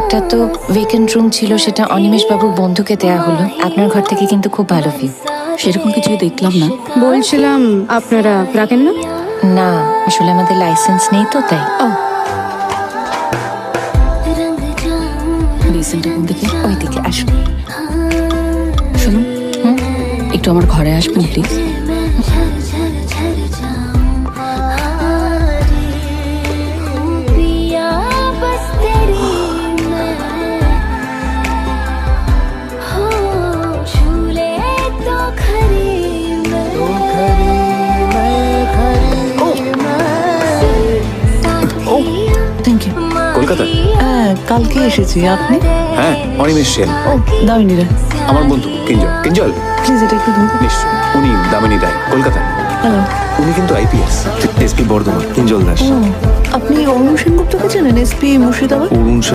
একটা তো vacant room ছিল, সেটা অনিমেষ বাবুর বন্ধুকে দেয়া হলো। আপনার ঘর থেকে কিন্তু খুব ভালো ভিউ। সেরকম কিছুই দেখলাম না। বলছিলাম আপনারা রাখেন না? না, আসলে আমাদের লাইসেন্স নেই তো তাই। ও বেসিনটা কোন দিকে? ওইদিকে আসুন। শুনুন, একটু আমার ঘরে আসবেন প্লিজ। Thank you. কলকাতা? হ্যাঁ, কালকে এসেছি। আপনি? হ্যাঁ, অনিমেষ সেন। ও, দামিনী রায়। আমার বন্ধু কিঞ্জল। কিঞ্জল প্লিজ এটা একটু ধরুন। নিশ্চয়, উনি দামিনী রায়, কলকাতা। হ্যালো। উনি কিন্তু আইপিএস, এসপি বর্ধমান, কিঞ্জল দাস। আপনি অরুণ সেনগুপ্তকে চেনেন? এসপি মুর্শিদাবাদ। অরুণ